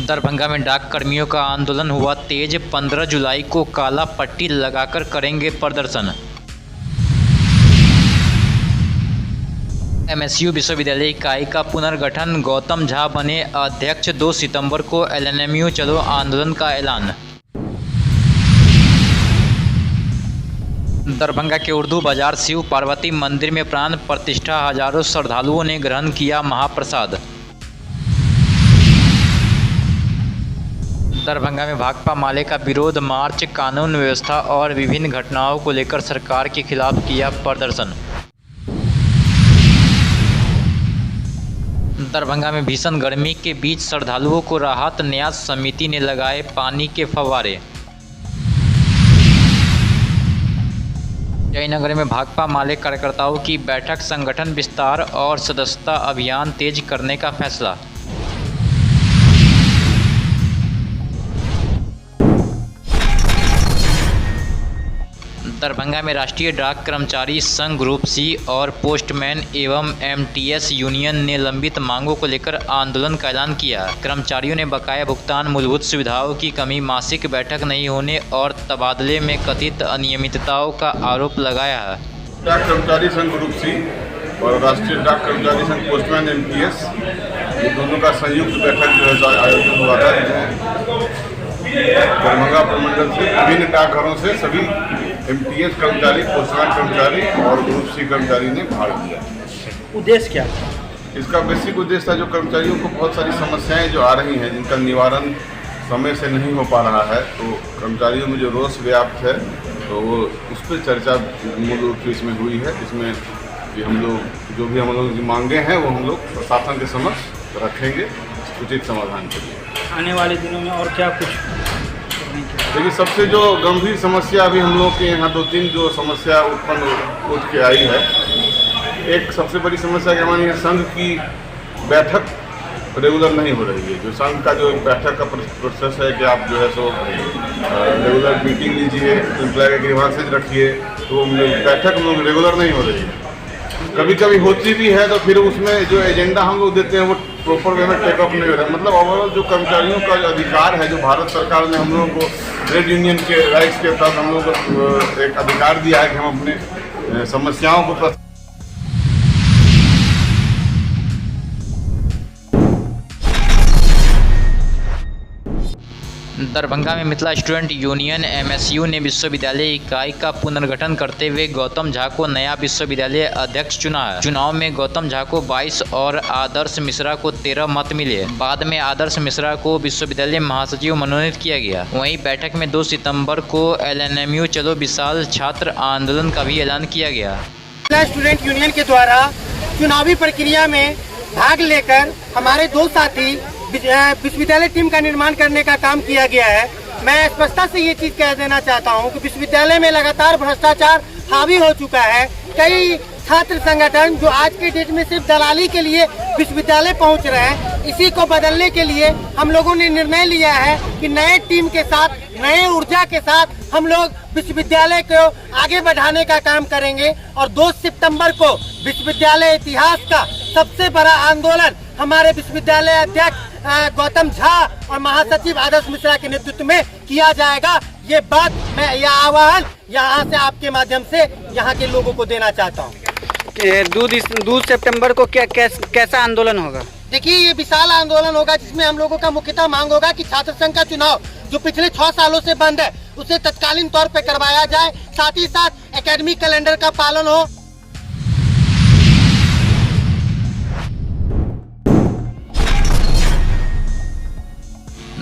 दरभंगा में डाक कर्मियों का आंदोलन हुआ तेज। 15 जुलाई को काला पट्टी लगाकर करेंगे प्रदर्शन। एमएसयू विश्वविद्यालय इकाई का पुनर्गठन, गौतम झा बने अध्यक्ष। 2 सितंबर को एलएनएमयू चलो आंदोलन का ऐलान। दरभंगा के उर्दू बाजार शिव पार्वती मंदिर में प्राण प्रतिष्ठा, हजारों श्रद्धालुओं ने ग्रहण किया महाप्रसाद। दरभंगा में भाकपा माले का विरोध मार्च, कानून व्यवस्था और विभिन्न घटनाओं को लेकर सरकार के खिलाफ किया प्रदर्शन। दरभंगा में भीषण गर्मी के बीच श्रद्धालुओं को राहत, न्यास समिति ने लगाए पानी के फव्वारे। जयनगर में भाकपा माले कार्यकर्ताओं की बैठक, संगठन विस्तार और सदस्यता अभियान तेज करने का फैसला। दरभंगा में राष्ट्रीय डाक कर्मचारी संघ ग्रुप सी और पोस्टमैन एवं एमटीएस यूनियन ने लंबित मांगों को लेकर आंदोलन का ऐलान किया। कर्मचारियों ने बकाया भुगतान, मूलभूत सुविधाओं की कमी, मासिक बैठक नहीं होने और तबादले में कथित अनियमितताओं का आरोप लगाया है। डाक कर्मचारी संघ ग्रुप सी और राष्ट्रीय डाक कर्मचारी संघ पोस्टमैन एमटीएस, ये दोनों का संयुक्त बैठक जो है आयोजन हुआ था। दरभंगा प्रमंडल से विभिन्न डाकघरों से सभी एमटीएस कर्मचारी, पोस्टमैन कर्मचारी और ग्रुप सी कर्मचारी ने भाग लिया। उद्देश्य क्या था? इसका बेसिक उद्देश्य था जो कर्मचारियों को बहुत सारी समस्याएं जो आ रही हैं, जिनका निवारण समय से नहीं हो पा रहा है, तो कर्मचारियों में जो रोष व्याप्त है तो वो उस पर चर्चा मूल रूप से इसमें हुई है। इसमें कि हम लोग जो भी हम लोग की मांगे हैं वो हम लोग प्रशासन के समक्ष रखेंगे उचित समाधान के लिए। आने वाले दिनों में और क्या कुछ? देखिए, सबसे जो गंभीर समस्या अभी हम लोग के यहाँ 2-3 जो समस्या उठ के आई है। एक सबसे बड़ी समस्या क्या मानी है, संघ की बैठक रेगुलर नहीं हो रही है। जो संघ का जो बैठक का प्रोसेस है कि आप जो है सो रेगुलर मीटिंग लीजिए, एम्प्लॉय के ग्रीवांसेज रखिए, तो बैठक हम लोग रेगुलर नहीं हो रही है। कभी कभी होती भी है तो फिर उसमें जो एजेंडा हम लोग देते हैं वो प्रॉपर वे में टेकअप नहीं हो रहा है। मतलब ओवरऑल जो कर्मचारियों का जो अधिकार है, जो भारत सरकार ने हम लोगों को ट्रेड यूनियन के राइट्स के तहत हम लोगों को एक अधिकार दिया है कि हम अपने समस्याओं को दरभंगा में मिथिला स्टूडेंट यूनियन एमएसयू ने विश्वविद्यालय इकाई का पुनर्गठन करते हुए गौतम झा को नया विश्वविद्यालय अध्यक्ष चुना है। चुनाव में गौतम झा को 22 और आदर्श मिश्रा को 13 मत मिले। बाद में आदर्श मिश्रा को विश्वविद्यालय महासचिव मनोनीत किया गया। वहीं बैठक में 2 सितंबर को एलएनएमयू चलो विशाल छात्र आंदोलन का भी ऐलान किया गया। मिथिला स्टूडेंट यूनियन के द्वारा चुनावी प्रक्रिया में भाग लेकर हमारे 2 साथी विश्वविद्यालय टीम का निर्माण करने का काम किया गया है। मैं स्पष्टता से ये चीज कह देना चाहता हूँ कि विश्वविद्यालय में लगातार भ्रष्टाचार हावी हो चुका है। कई छात्र संगठन जो आज के डेट में सिर्फ दलाली के लिए विश्वविद्यालय पहुँच रहे हैं, इसी को बदलने के लिए हम लोगों ने निर्णय लिया है कि नए टीम के साथ, नए ऊर्जा के साथ हम लोग विश्वविद्यालय को आगे बढ़ाने का काम करेंगे। और 2 सितंबर को विश्वविद्यालय इतिहास का सबसे बड़ा आंदोलन हमारे विश्वविद्यालय अध्यक्ष गौतम झा और महासचिव आदर्श मिश्रा के नेतृत्व में किया जाएगा। ये बात मैं यह आह्वान यहाँ से आपके माध्यम से यहाँ के लोगों को देना चाहता हूँ। 2 सितंबर को कैसा आंदोलन होगा? देखिए, ये विशाल आंदोलन होगा जिसमें हम लोगों का मुख्यतः मांग होगा कि छात्र संघ का चुनाव जो पिछले 6 सालों से बंद है उसे तत्कालीन तौर पर करवाया जाए। साथ ही साथ एकेडमिक कैलेंडर का पालन हो।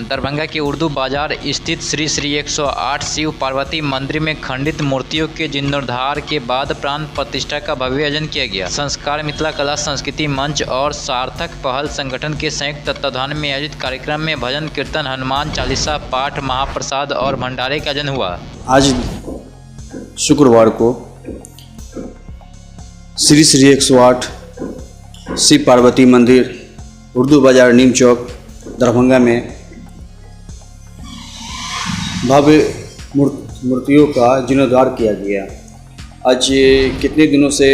दरभंगा के उर्दू बाजार स्थित श्री 108 शिव पार्वती मंदिर में खंडित मूर्तियों के जीर्णोद्धार के बाद प्राण प्रतिष्ठा का भव्य आयोजन किया गया। संस्कार मिथिला कला संस्कृति मंच और सार्थक पहल संगठन के संयुक्त तत्वाधान में आयोजित कार्यक्रम में भजन कीर्तन, हनुमान चालीसा पाठ, महाप्रसाद और भंडारे का आयोजन हुआ। आज शुक्रवार को श्री 108 शिव पार्वती मंदिर उर्दू बाजार नीम चौक दरभंगा में भव्य मूर्तियों का जीर्णोद्धार किया गया। आज कितने दिनों से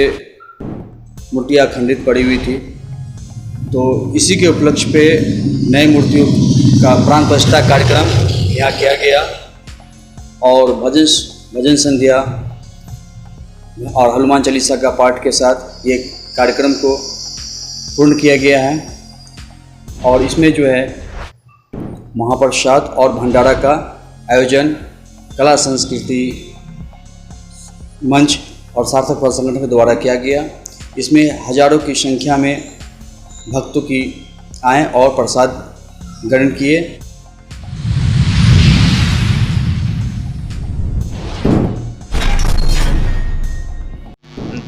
मूर्तियाँ खंडित पड़ी हुई थी, तो इसी के उपलक्ष्य पे नई मूर्तियों का प्राण प्रतिष्ठा कार्यक्रम यहाँ किया गया और भजन संध्या और हनुमान चालीसा का पाठ के साथ ये कार्यक्रम को पूर्ण किया गया है। और इसमें जो है महाप्रसाद और भंडारा का आयोजन कला संस्कृति मंच और सार्थक फल संगठन के द्वारा किया गया। इसमें हजारों की संख्या में भक्तों की आए और प्रसाद ग्रहण किए।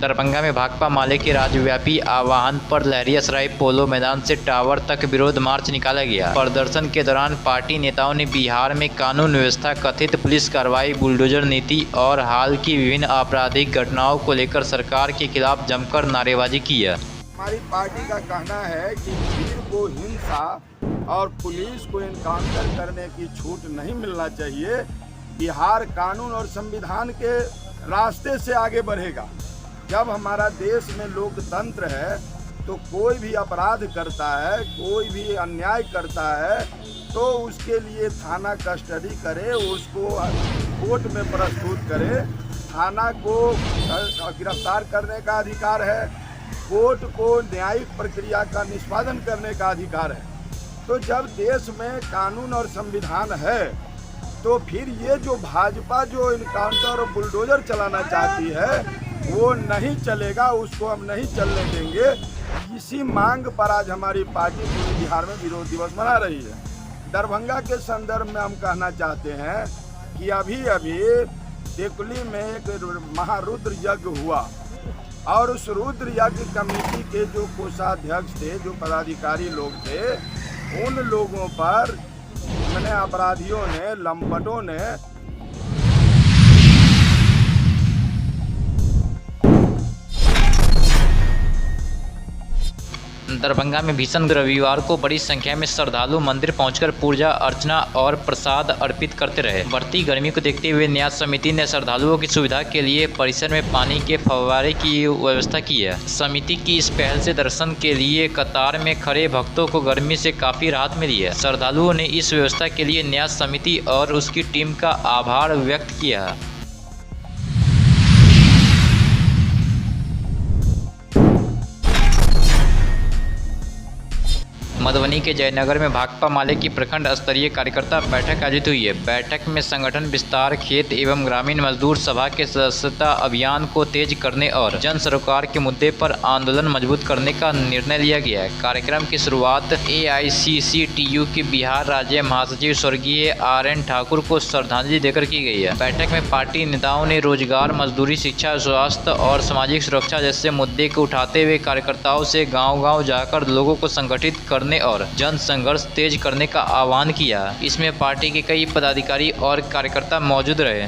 दरभंगा में भाकपा माले के राज्यव्यापी आह्वान पर लहरियासराय पोलो मैदान से टावर तक विरोध मार्च निकाला गया। प्रदर्शन के दौरान पार्टी नेताओं ने बिहार में कानून व्यवस्था, कथित पुलिस कार्रवाई, बुलडोजर नीति और हाल की विभिन्न आपराधिक घटनाओं को लेकर सरकार के खिलाफ जमकर नारेबाजी की है। हमारी पार्टी का कहना है कि भीड़ को हिंसा और पुलिस को एनकाउंटर करने की छूट नहीं मिलना चाहिए। बिहार कानून और संविधान के रास्ते से आगे बढ़ेगा। जब हमारा देश में लोकतंत्र है तो कोई भी अपराध करता है, कोई भी अन्याय करता है तो उसके लिए थाना कस्टडी करे, उसको कोर्ट में प्रस्तुत करे। थाना को गिरफ्तार करने का अधिकार है, कोर्ट को न्यायिक प्रक्रिया का निष्पादन करने का अधिकार है। तो जब देश में कानून और संविधान है तो फिर ये जो भाजपा जो इनकाउंटर और बुलडोजर चलाना चाहती है वो नहीं चलेगा, उसको हम नहीं चलने देंगे। इसी मांग पर आज हमारी पार्टी पूरे बिहार में विरोध दिवस मना रही है। दरभंगा के संदर्भ में हम कहना चाहते हैं कि अभी देकुली में एक महारुद्र यज्ञ हुआ और उस रुद्र यज्ञ कमेटी के जो कोषाध्यक्ष थे, जो पदाधिकारी लोग थे, उन लोगों पर अपराधियों ने, लंपटों ने दरभंगा में भीषण रविवार को बड़ी संख्या में श्रद्धालु मंदिर पहुंचकर पूजा अर्चना और प्रसाद अर्पित करते रहे। बढ़ती गर्मी को देखते हुए न्यास समिति ने श्रद्धालुओं की सुविधा के लिए परिसर में पानी के फव्वारे की व्यवस्था की है। समिति की इस पहल से दर्शन के लिए कतार में खड़े भक्तों को गर्मी से काफी राहत मिली है। श्रद्धालुओं ने इस व्यवस्था के लिए न्यास समिति और उसकी टीम का आभार व्यक्त किया है। मधुबनी के जयनगर में भाकपा माले की प्रखंड स्तरीय कार्यकर्ता बैठक आयोजित हुई है। बैठक में संगठन विस्तार, खेत एवं ग्रामीण मजदूर सभा के सदस्यता अभियान को तेज करने और जन सरोकार के मुद्दे पर आंदोलन मजबूत करने का निर्णय लिया गया है। कार्यक्रम की शुरुआत AICCTU के बिहार राज्य महासचिव स्वर्गीय RN ठाकुर को श्रद्धांजलि देकर की गई है। बैठक में पार्टी नेताओं ने रोजगार, मजदूरी, शिक्षा, स्वास्थ्य और सामाजिक सुरक्षा जैसे मुद्दे को उठाते हुए कार्यकर्ताओं से गाँव-गाँव जाकर लोगों को संगठित करने और जन संघर्ष तेज करने का आह्वान किया। इसमें पार्टी के कई पदाधिकारी और कार्यकर्ता मौजूद रहे।